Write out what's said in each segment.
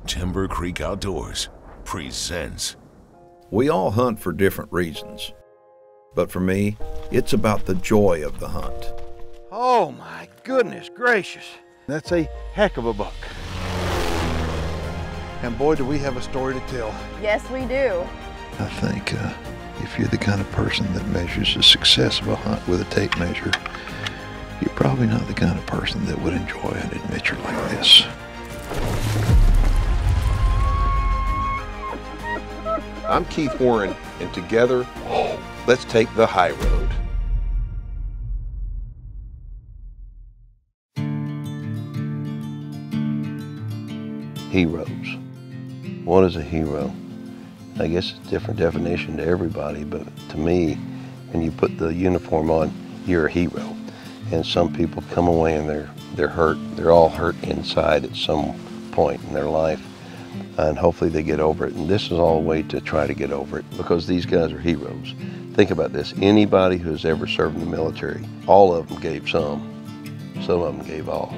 Timber Creek Outdoors presents. We all hunt for different reasons, but for me, it's about the joy of the hunt. Oh my goodness gracious, that's a heck of a buck. And boy, do we have a story to tell. Yes, we do. I think if you're the kind of person that measures the success of a hunt with a tape measure, you're probably not the kind of person that would enjoy an adventure like this. I'm Keith Warren, and together, let's take the high road. Heroes. What is a hero? I guess it's a different definition to everybody, but to me, when you put the uniform on, you're a hero. And some people come away and they're hurt. They're all hurt inside at some point in their life. And hopefully they get over it. And this is all a way to try to get over it, because these guys are heroes. Think about this. Anybody who's ever served in the military, all of them gave some of them gave all.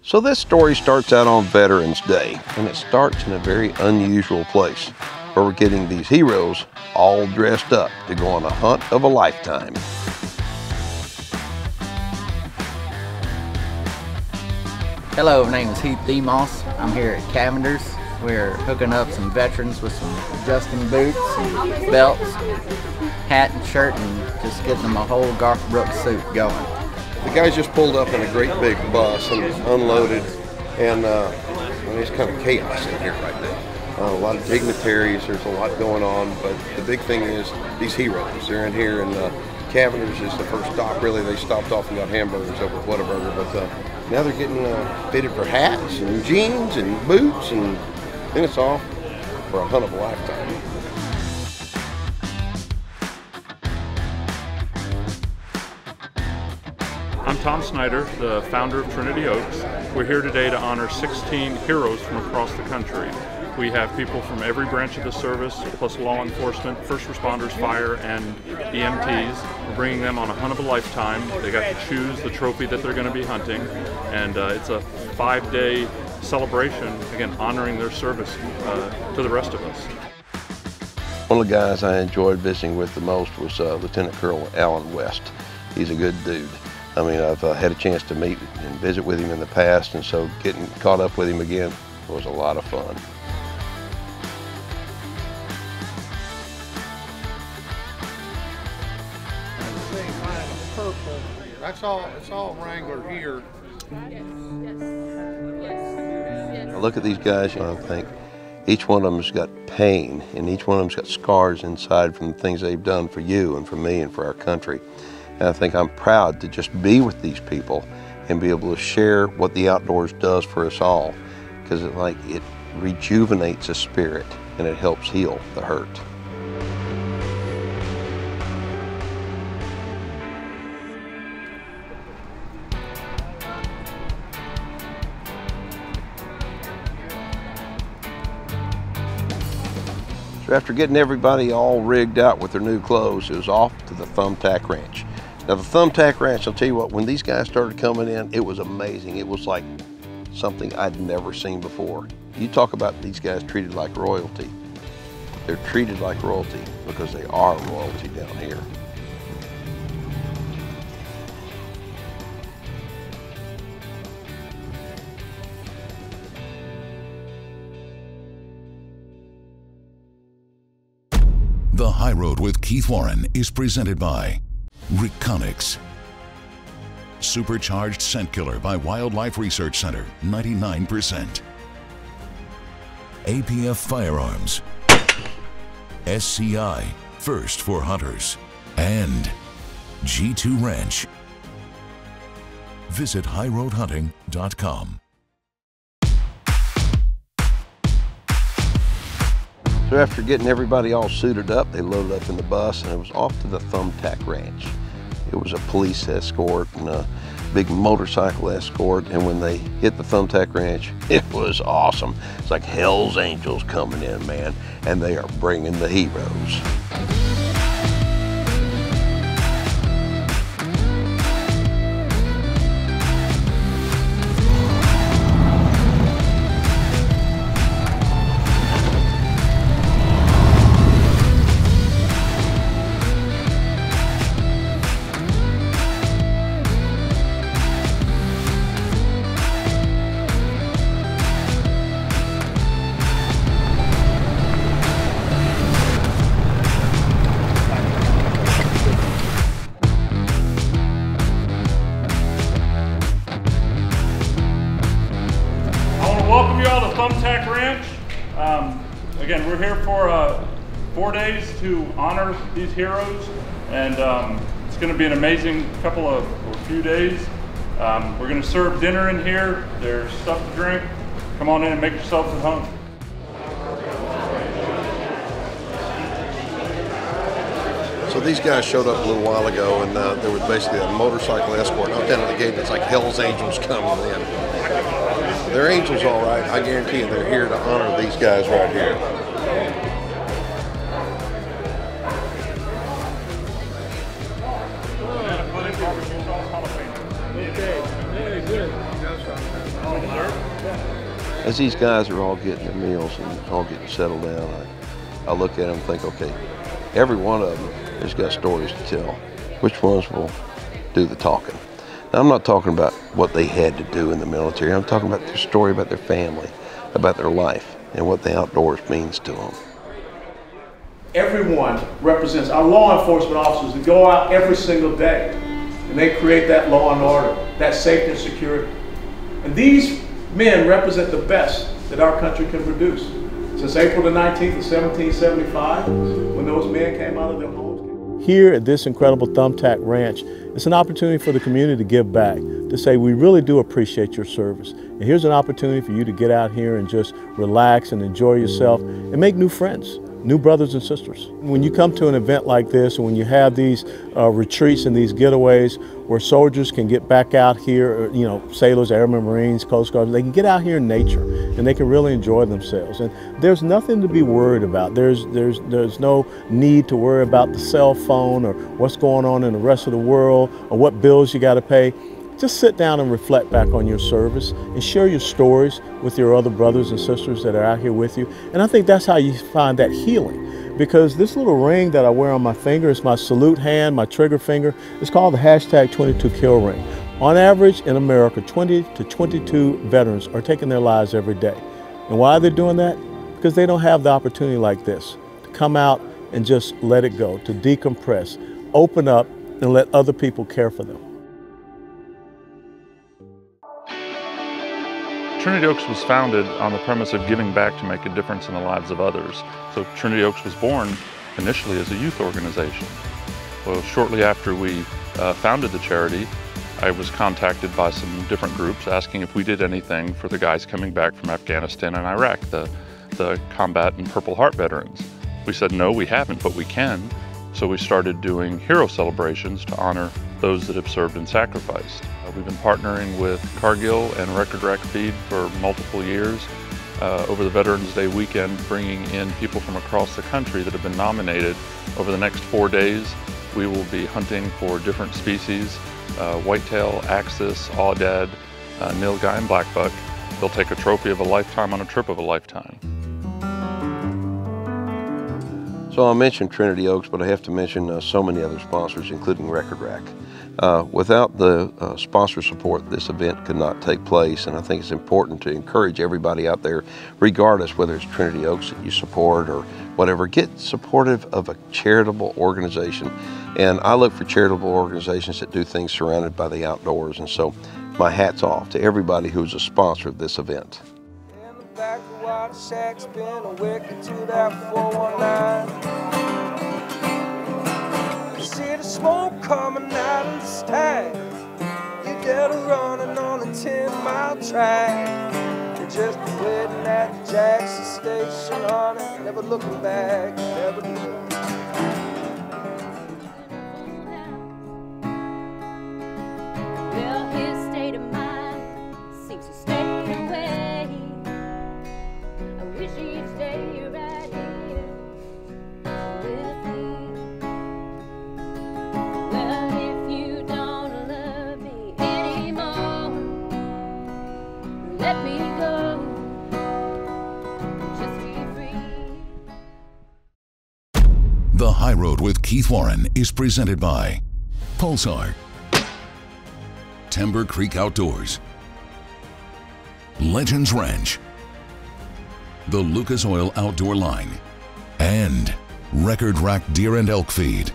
So this story starts out on Veterans Day, and it starts in a very unusual place, where we're getting these heroes all dressed up to go on a hunt of a lifetime. Hello, my name is Heath Demos. I'm here at Cavender's. We're hooking up some veterans with some adjusting boots and belts, hat and shirt, and just getting them a whole Garth Brooks suit going. The guys just pulled up in a great big bus and unloaded, and there's kind of chaos in here right now. A lot of dignitaries, there's a lot going on, but the big thing is these heroes. They're in here, and Cavender's is the first stop, really. They stopped off and got hamburgers over at Whataburger, but now they're getting fitted for hats and jeans and boots, and then it's off for a hunt of a lifetime. I'm Tom Snyder, the founder of Trinity Oaks. We're here today to honor 16 heroes from across the country. We have people from every branch of the service, plus law enforcement, first responders, fire, and EMTs. We're bringing them on a hunt of a lifetime. They got to choose the trophy that they're going to be hunting, and it's a 5-day celebration, again, honoring their service to the rest of us. One of the guys I enjoyed visiting with the most was Lieutenant Colonel Alan West. He's a good dude. I mean, I've had a chance to meet and visit with him in the past, and so getting caught up with him again was a lot of fun. It's all Wrangler here. I look at these guys and I think each one of them's got pain, and each one of them's got scars inside from the things they've done for you and for me and for our country. And I think I'm proud to just be with these people and be able to share what the outdoors does for us all, because it rejuvenates the spirit and it helps heal the hurt. So after getting everybody all rigged out with their new clothes, it was off to the Thumbtack Ranch. Now the Thumbtack Ranch, I'll tell you what, when these guys started coming in, it was amazing. It was like something I'd never seen before. You talk about these guys treated like royalty. They're treated like royalty because they are royalty down here. The High Road with Keith Warren is presented by Reconics. Supercharged Scent Killer by Wildlife Research Center, 99%. APF Firearms. SCI, first for hunters. And G2 Ranch. Visit highroadhunting.com. So after getting everybody all suited up, they loaded up in the bus and it was off to the Thumbtack Ranch. It was a police escort and a big motorcycle escort, and when they hit the Thumbtack Ranch, it was awesome. It's like Hell's Angels coming in, man, and they are bringing the heroes. welcome you all to Thumbtack Ranch. Again, we're here for 4 days to honor these heroes, and it's going to be an amazing few days. We're going to serve dinner in here. There's stuff to drink. Come on in and make yourselves at home. So these guys showed up a little while ago, and there was basically a motorcycle escort up down to the gate. It's like Hell's Angels coming in. They're angels, all right. I guarantee you they're here to honor these guys right here. As these guys are all getting their meals and all getting settled down, I look at them and think, okay, every one of them has got stories to tell. Which ones will do the talking? Now, I'm not talking about what they had to do in the military. I'm talking about their story, about their family, about their life, and what the outdoors means to them. Everyone represents our law enforcement officers that go out every single day, and they create that law and order, that safety and security. And these men represent the best that our country can produce. Since April the 19th of 1775, when those men came out of their homes. Here at this incredible Thumbtack Ranch, it's an opportunity for the community to give back, to say we really do appreciate your service. And here's an opportunity for you to get out here and just relax and enjoy yourself and make new friends, new brothers and sisters. When you come to an event like this, and when you have these retreats and these getaways where soldiers can get back out here, you know, sailors, airmen, Marines, Coast Guard, they can get out here in nature and they can really enjoy themselves. And there's nothing to be worried about. There's no need to worry about the cell phone or what's going on in the rest of the world or what bills you got to pay. Just sit down and reflect back on your service and share your stories with your other brothers and sisters that are out here with you. And I think that's how you find that healing. Because this little ring that I wear on my finger is my salute hand, my trigger finger. It's called the hashtag 22 kill ring. On average in America, 20 to 22 veterans are taking their lives every day. And why are they doing that? Because they don't have the opportunity like this to come out and just let it go, to decompress, open up, and let other people care for them. Trinity Oaks was founded on the premise of giving back to make a difference in the lives of others. So Trinity Oaks was born initially as a youth organization. Well, shortly after we founded the charity, I was contacted by some different groups asking if we did anything for the guys coming back from Afghanistan and Iraq, the combat and Purple Heart veterans. We said, no, we haven't, but we can. So we started doing hero celebrations to honor those that have served and sacrificed. We've been partnering with Cargill and Record Rack Feed for multiple years. Over the Veterans Day weekend, bringing in people from across the country that have been nominated. Over the next 4 days, we will be hunting for different species, whitetail, axis, aoudad, nilgai, and blackbuck. They'll take a trophy of a lifetime on a trip of a lifetime. So I mentioned Trinity Oaks, but I have to mention so many other sponsors, including Record Rack. Without the sponsor support, this event could not take place, and I think it's important to encourage everybody out there, regardless whether it's Trinity Oaks that you support or whatever, get supportive of a charitable organization. And I look for charitable organizations that do things surrounded by the outdoors, and so my hat's off to everybody who's a sponsor of this event. In the back of water shack's been a wicket to that 419. See the smoke coming out of the stack. You get a running on a 10-mile track. You're just waiting at the Jackson station on it, never looking back, never looking back. Well, his state of mind seems to stay away. I wish he'd stay right here with me. Well, if you don't love me anymore, let me go. Just be free. The High Road with Keith Warren is presented by Pulsar, Timber Creek Outdoors, Legends Ranch, the Lucas Oil Outdoor Line, and Record Rack Deer and Elk Feed.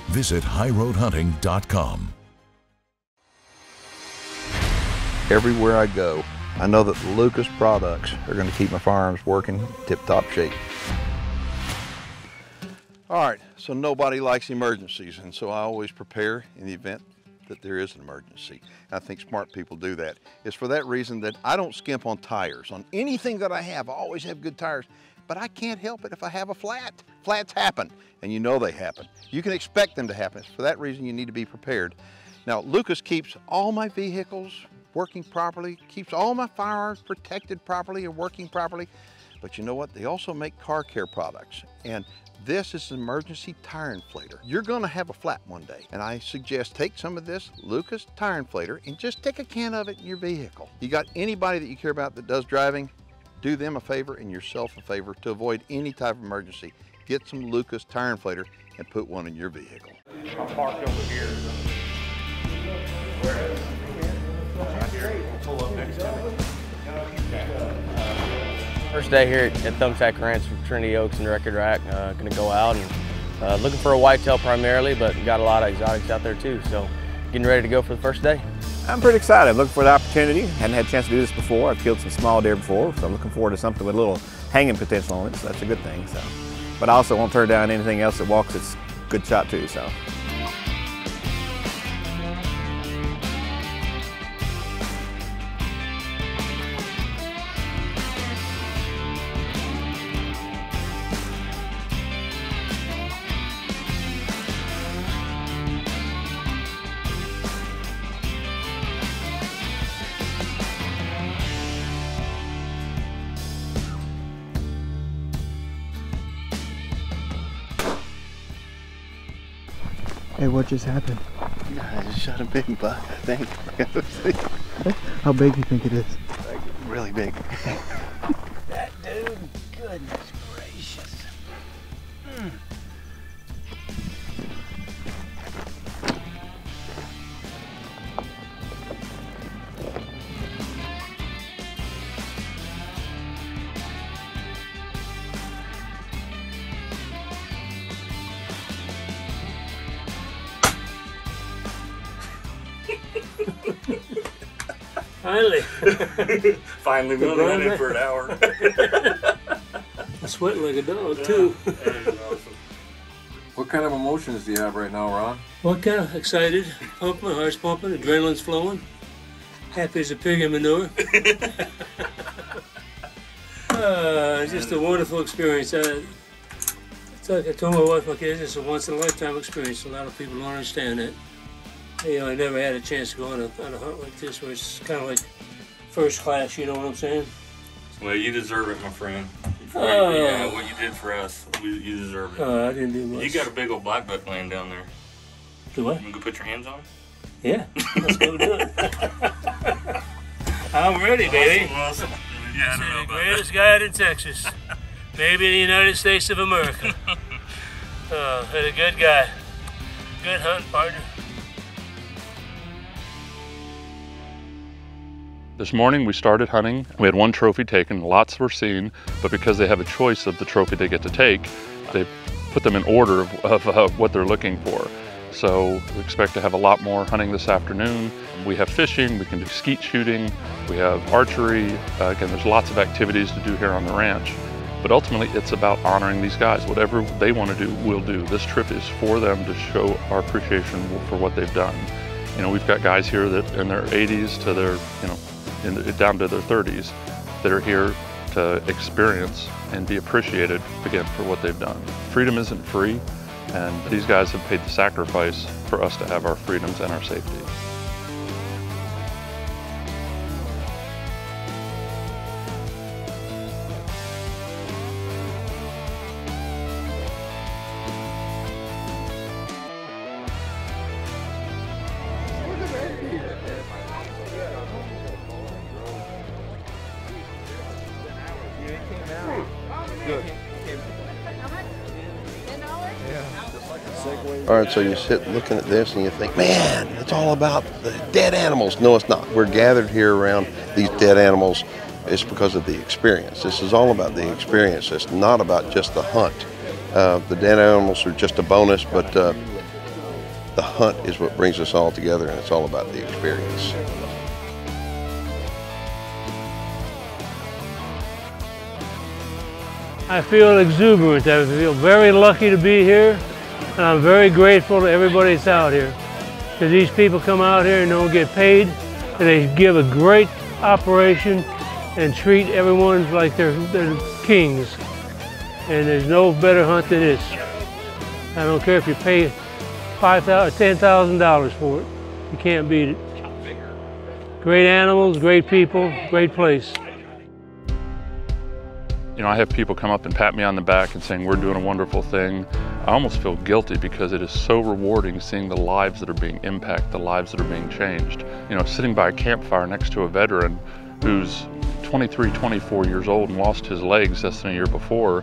Visit highroadhunting.com. Everywhere I go, I know that the Lucas products are going to keep my firearms working tip-top shape. All right, so nobody likes emergencies, and so I always prepare in the event that there is an emergency. And I think smart people do that. It's for that reason that I don't skimp on tires. On anything that I always have good tires, but I can't help it if I have a flat. Flats happen, and you know they happen. You can expect them to happen. It's for that reason you need to be prepared. Now, Lucas keeps all my vehicles working properly, keeps all my firearms protected properly and working properly. But you know what? They also make car care products. And this is an emergency tire inflator. You're gonna have a flat one day, and I suggest take some of this Lucas tire inflator and just stick a can of it in your vehicle. You got anybody that you care about that does driving, do them a favor and yourself a favor to avoid any type of emergency. Get some Lucas tire inflator and put one in your vehicle. I'm parked over here. Right here. We'll pull up next to me. First day here at Thumbtack Ranch from Trinity Oaks and Record Rack. Going to go out and looking for a whitetail primarily, but got a lot of exotics out there too. So getting ready to go for the first day. I'm pretty excited. I'm looking for the opportunity. Hadn't had a chance to do this before. I've killed some small deer before, so I'm looking forward to something with a little hanging potential on it. So that's a good thing. So, but I also won't turn down anything else that walks. It's a good shot too. So. Hey, what just happened? I just shot a big buck, I think. How big do you think it is? Like, really big. That dude, goodness gracious. Finally, we've been running for an hour. I sweat like a dog, too. Awesome. What kind of emotions do you have right now, Ron? What kind of excited? Pumping, my heart's pumping, adrenaline's flowing. Happy as a pig in manure. It's just a wonderful experience. It's like I told my wife, my kids, it's a once-in-a-lifetime experience. A lot of people don't understand that. You know, I never had a chance to go on a hunt like this, where it's kind of like first class, you know what I'm saying? Well, you deserve it, my friend. For what you did for us, you deserve it. I didn't do much. You got a big old black buck laying down there. Do what? You go put your hands on him? Yeah, let's go do it. I'm ready, baby. Awesome. Yeah, I don't know the about greatest guy out in Texas. Maybe in the United States of America. And a good guy. Good hunting partner. This morning we started hunting. We had one trophy taken, lots were seen, but because they have a choice of the trophy they get to take, they put them in order of what they're looking for. So we expect to have a lot more hunting this afternoon. We have fishing, we can do skeet shooting, we have archery. Again, there's lots of activities to do here on the ranch. But ultimately, it's about honoring these guys. Whatever they want to do, we'll do. This trip is for them to show our appreciation for what they've done. You know, we've got guys here that in their 80s to their, you know, down to their 30s that are here to experience and be appreciated, again, for what they've done. Freedom isn't free, and these guys have paid the sacrifice for us to have our freedoms and our safety. All right, so you sit looking at this and you think, man, it's all about the dead animals. No, it's not. We're gathered here around these dead animals. It's because of the experience. This is all about the experience. It's not about just the hunt. The dead animals are just a bonus, but the hunt is what brings us all together, and it's all about the experience. I feel exuberant. I feel very lucky to be here, and I'm very grateful to everybody that's out here. Because these people come out here and don't get paid, and they give a great operation and treat everyone like they're kings. And there's no better hunt than this. I don't care if you pay $5,000 or $10,000 for it. You can't beat it. Great animals, great people, great place. You know, I have people come up and pat me on the back and saying we're doing a wonderful thing. I almost feel guilty because it is so rewarding seeing the lives that are being impacted, the lives that are being changed. You know, sitting by a campfire next to a veteran who's 23, 24 years old and lost his legs less than a year before,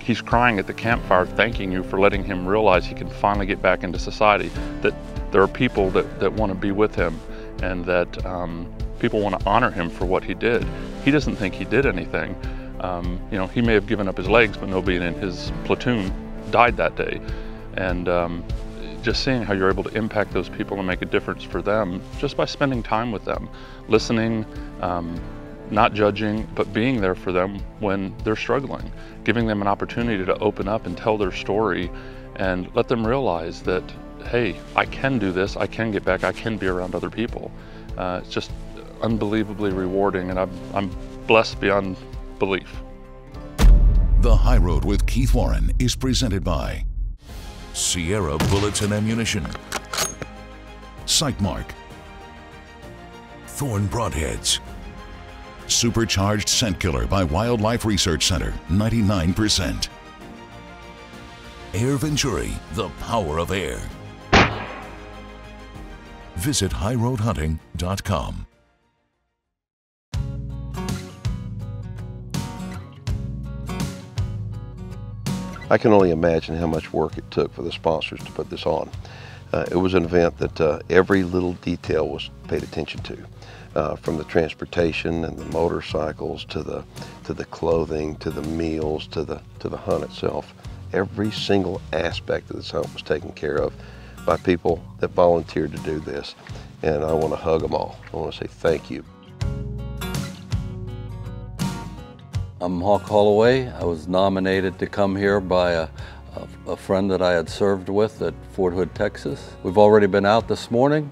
he's crying at the campfire thanking you for letting him realize he can finally get back into society, that there are people that want to be with him, and that people want to honor him for what he did. He doesn't think he did anything. You know, he may have given up his legs, but nobody in his platoon died that day. And just seeing how you're able to impact those people and make a difference for them just by spending time with them, listening, not judging, but being there for them when they're struggling, giving them an opportunity to open up and tell their story and let them realize that, hey, I can do this, I can get back, I can be around other people. It's just unbelievably rewarding, and I'm blessed beyond belief. The High Road with Keith Warren is presented by Sierra Bullets and Ammunition, Sightmark, Thorn Broadheads, Supercharged Scent Killer by Wildlife Research Center, 99%. Air Venturi, the power of air. Visit highroadhunting.com. I can only imagine how much work it took for the sponsors to put this on. It was an event that every little detail was paid attention to, from the transportation and the motorcycles to the clothing, to the meals, to the hunt itself. Every single aspect of this hunt was taken care of by people that volunteered to do this, and I want to hug them all. I want to say thank you. I'm Hawk Holloway. I was nominated to come here by a friend that I had served with at Fort Hood, Texas. We've already been out this morning,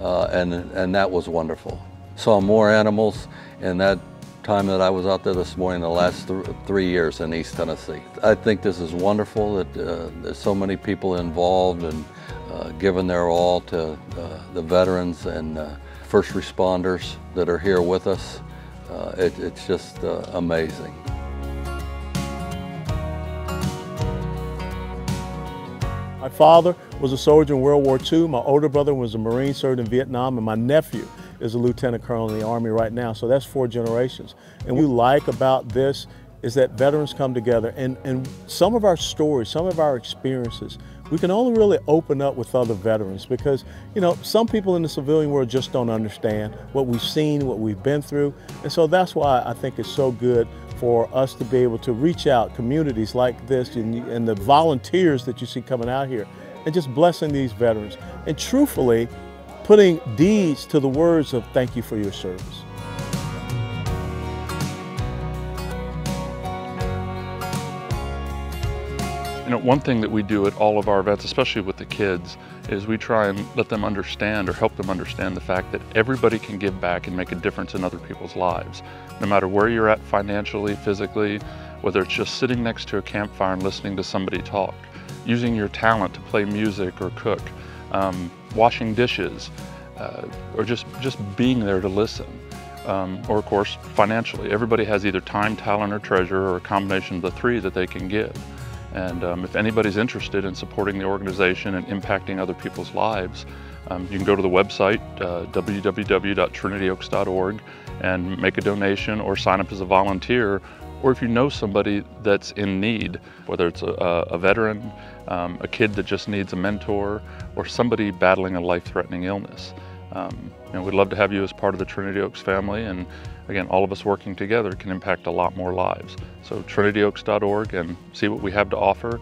and that was wonderful. Saw more animals in that time that I was out there this morning the last 3 years in East Tennessee. I think this is wonderful that there's so many people involved and giving their all to the veterans and first responders that are here with us. It's just amazing. My father was a soldier in World War II. My older brother was a Marine, served in Vietnam, and my nephew is a lieutenant colonel in the Army right now. So that's 4 generations. And what we like about this is that veterans come together, and some of our stories, some of our experiences, we can only really open up with other veterans because, you know, some people in the civilian world just don't understand what we've seen, what we've been through. And so that's why I think it's so good for us to be able to reach out communities like this and the volunteers that you see coming out here and just blessing these veterans and truthfully putting deeds to the words of thank you for your service. You know, one thing that we do at all of our events, especially with the kids, is we try and let them understand or help them understand the fact that everybody can give back and make a difference in other people's lives. No matter where you're at financially, physically, whether it's just sitting next to a campfire and listening to somebody talk, using your talent to play music or cook, washing dishes, or just being there to listen. Or of course, financially. Everybody has either time, talent, or treasure, or a combination of the 3 that they can give. And if anybody's interested in supporting the organization and impacting other people's lives, you can go to the website, www.trinityoaks.org, and make a donation or sign up as a volunteer. Or if you know somebody that's in need, whether it's a veteran, a kid that just needs a mentor, or somebody battling a life-threatening illness. You know, we'd love to have you as part of the Trinity Oaks family, and again, all of us working together can impact a lot more lives. So trinityoaks.org and see what we have to offer,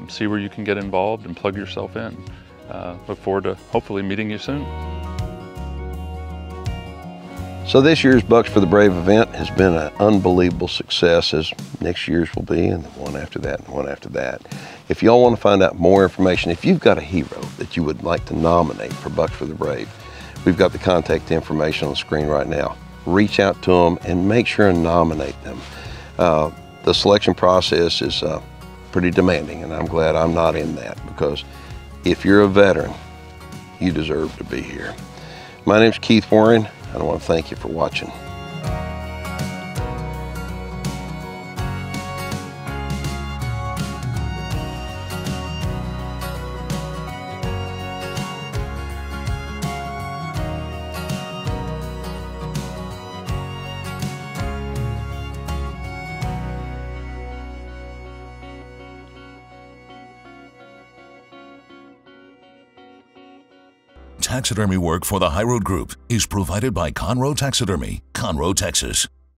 see where you can get involved and plug yourself in. Look forward to hopefully meeting you soon. So this year's Bucks for the Brave event has been an unbelievable success, as next year's will be, and the one after that, and the one after that. If y'all want to find out more information, if you've got a hero that you would like to nominate for Bucks for the Brave, we've got the contact information on the screen right now. Reach out to them and make sure and nominate them. The selection process is pretty demanding, and I'm glad I'm not in that, because if you're a veteran, you deserve to be here. My name's Keith Warren, and I want to thank you for watching. Taxidermy work for the High Road Group is provided by Conroe Taxidermy, Conroe, Texas.